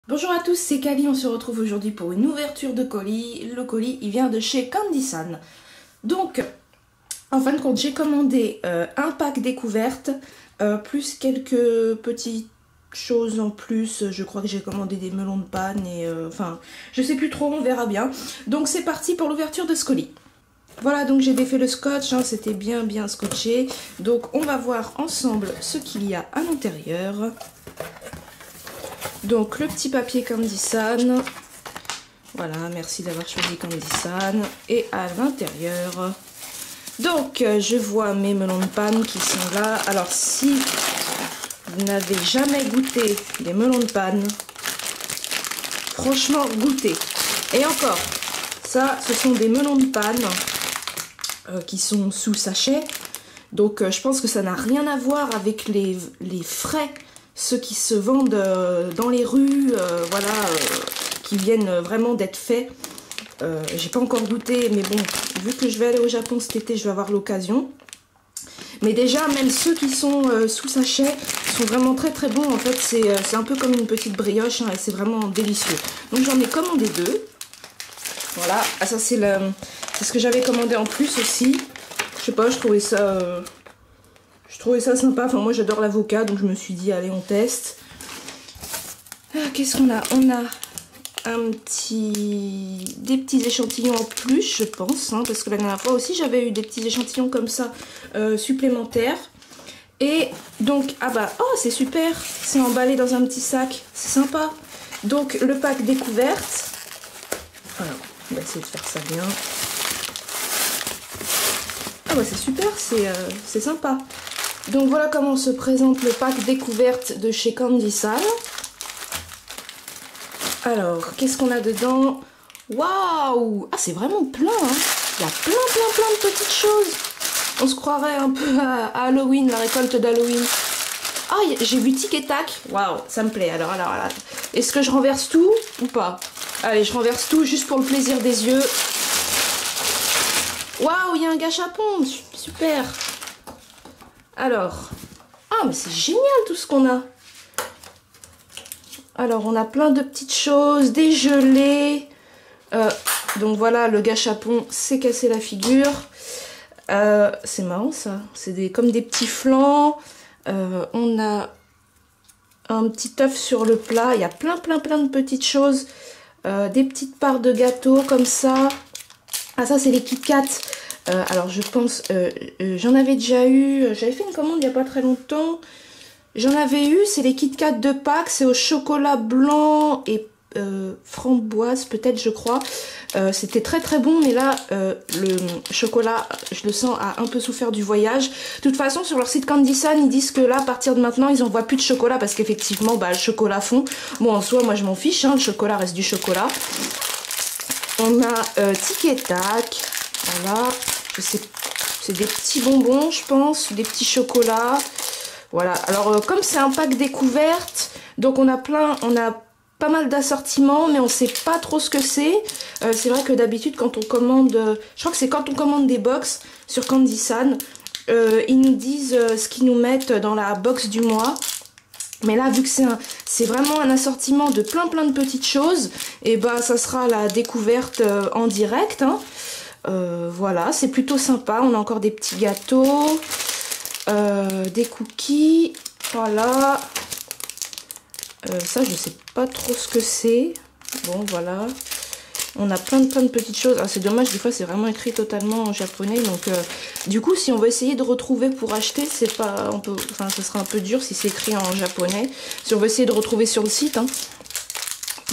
Bonjour à tous, c'est Kali, on se retrouve aujourd'hui pour une ouverture de colis. Le colis, il vient de chez Candysan. Donc, en fin de compte, j'ai commandé un pack découverte, plus quelques petites choses en plus. Je crois que j'ai commandé des melons de panne et enfin, je sais plus trop, on verra bien. Donc c'est parti pour l'ouverture de ce colis. Voilà, donc j'ai défait le scotch, hein, c'était bien scotché. Donc on va voir ensemble ce qu'il y a à l'intérieur. Donc le petit papier Candysan, voilà, merci d'avoir choisi Candysan. Et à l'intérieur, donc je vois mes melons de panne qui sont là. Alors si vous n'avez jamais goûté des melons de panne, franchement goûtez. Et encore, ça ce sont des melons de panne qui sont sous sachet. Donc je pense que ça n'a rien à voir avec les frais, ceux qui se vendent dans les rues, voilà, qui viennent vraiment d'être faits. J'ai pas encore goûté, mais bon, vu que je vais aller au Japon cet été, je vais avoir l'occasion. Mais déjà, même ceux qui sont sous sachet sont vraiment très bons. En fait, c'est un peu comme une petite brioche, hein, et c'est vraiment délicieux. Donc j'en ai commandé deux. Voilà, ah, ça c'est ce que j'avais commandé en plus aussi. Je sais pas, je trouvais ça sympa. Enfin, moi j'adore l'avocat, donc je me suis dit, allez, on teste. Qu'est-ce qu'on a? On a des petits échantillons en plus, je pense, hein, parce que la dernière fois aussi j'avais eu des petits échantillons comme ça supplémentaires. Et donc, ah bah, oh, c'est super, c'est emballé dans un petit sac, c'est sympa. Donc, le pack découverte. Alors, on va essayer de faire ça bien. Ah bah, c'est super, c'est sympa. Donc voilà comment se présente le pack découverte de chez Candysan. Alors, qu'est-ce qu'on a dedans? Waouh! Ah, c'est vraiment plein, hein. Il y a plein de petites choses. On se croirait un peu à Halloween, la récolte d'Halloween. Ah, j'ai vu tic et tac. Waouh, ça me plaît. Alors. Est-ce que je renverse tout ou pas? Allez, je renverse tout juste pour le plaisir des yeux. Waouh, il y a un gâchapon. Super. Alors. Ah, mais c'est génial tout ce qu'on a. Alors, on a plein de petites choses, des gelées. Donc voilà, le gâchapon s'est cassé la figure. C'est marrant ça. C'est comme des petits flancs. On a un petit œuf sur le plat. Il y a plein de petites choses. Des petites parts de gâteau comme ça. Ah, ça, c'est les Kit Kat. Alors, je pense... j'en avais déjà eu... J'avais fait une commande il n'y a pas très longtemps. J'en avais eu, c'est les Kit Kat de Pâques, c'est au chocolat blanc et framboise peut-être, je crois. C'était très bon, mais là le chocolat, je le sens, a un peu souffert du voyage. De toute façon, sur leur site Candysan, ils disent que là, à partir de maintenant, ils n'envoient plus de chocolat parce qu'effectivement, bah, le chocolat fond. Bon, en soi, moi je m'en fiche, hein, le chocolat reste du chocolat. On a tic et tac, voilà, c'est des petits bonbons, je pense, des petits chocolats. Voilà, alors comme c'est un pack découverte, donc on a pas mal d'assortiments, mais on sait pas trop ce que c'est. C'est vrai que d'habitude quand on commande, je crois que c'est quand on commande des box sur Candysan, ils nous disent ce qu'ils nous mettent dans la box du mois. Mais là, vu que c'est vraiment un assortiment de plein de petites choses, et bah ça sera la découverte en direct, hein. Voilà, c'est plutôt sympa. On a encore des petits gâteaux. Des cookies, voilà. Ça je sais pas trop ce que c'est. Bon voilà, on a plein de petites choses. Ah, c'est dommage, des fois c'est vraiment écrit totalement en japonais, donc du coup si on veut essayer de retrouver pour acheter, c'est pas, enfin ce sera un peu dur si c'est écrit en japonais, si on veut essayer de retrouver sur le site, hein.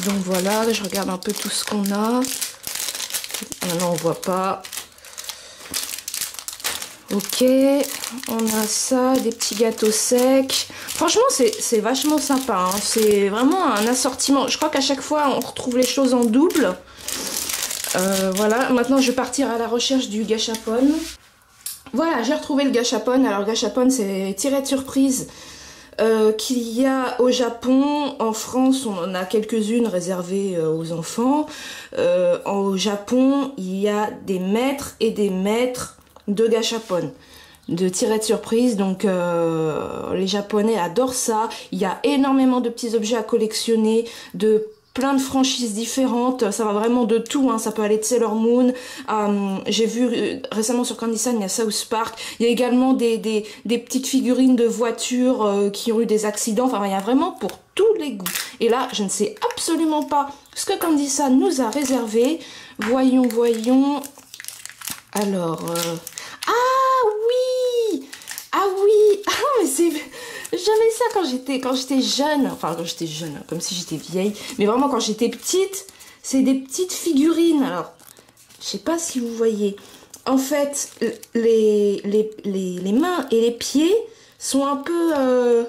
Donc voilà, je regarde un peu tout ce qu'on a. Ah non, on voit pas. Ok, on a ça, des petits gâteaux secs. Franchement, c'est vachement sympa, hein. C'est vraiment un assortiment. Je crois qu'à chaque fois, on retrouve les choses en double. Voilà, maintenant, je vais partir à la recherche du gâchapon. Voilà, j'ai retrouvé le gâchapon. Alors, le gâchapon, c'est tiré de surprise qu'il y a au Japon. En France, on en a quelques-unes réservées aux enfants. Au Japon, il y a des maîtres et des maîtres de gâchapon. tirets de surprise. Donc les Japonais adorent ça. Il y a énormément de petits objets à collectionner, de plein de franchises différentes, ça va vraiment de tout, hein. Ça peut aller de Sailor Moon, j'ai vu récemment sur Candysan, il y a South Park, il y a également des petites figurines de voitures qui ont eu des accidents, enfin il y a vraiment pour tous les goûts. Et là, je ne sais absolument pas ce que Candysan nous a réservé. Voyons, voyons. Alors, ah oui! Ah oui! Ah mais c'est... J'avais ça quand j'étais jeune, enfin quand j'étais jeune, comme si j'étais vieille, mais vraiment quand j'étais petite, c'est des petites figurines. Alors, je sais pas si vous voyez, en fait, les mains et les pieds sont un peu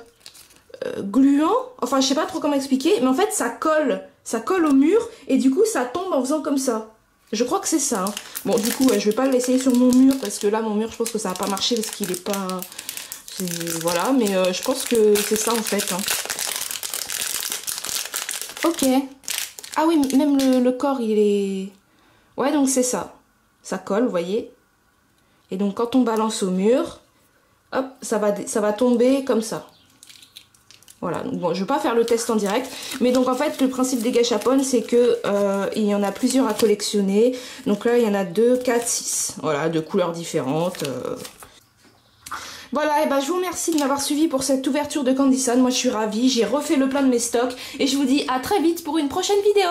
gluants, enfin je sais pas trop comment expliquer, mais en fait ça colle au mur, et du coup ça tombe en faisant comme ça. Je crois que c'est ça, hein. Bon du coup, je vais pas l'essayer sur mon mur, parce que là mon mur je pense que ça va pas marcher, parce qu'il est pas... Voilà, mais je pense que c'est ça en fait, hein. Ok. Ah oui, même le corps il est... Ouais, donc c'est ça. Ça colle, vous voyez. Et donc quand on balance au mur, hop, ça va tomber comme ça. Voilà, donc bon, je vais pas faire le test en direct, mais donc en fait le principe des gâchapon c'est que il y en a plusieurs à collectionner. Donc là il y en a 2, 4, 6. Voilà, de couleurs différentes. Voilà, et ben je vous remercie de m'avoir suivi pour cette ouverture de Candysan. Moi je suis ravie, j'ai refait le plein de mes stocks et je vous dis à très vite pour une prochaine vidéo.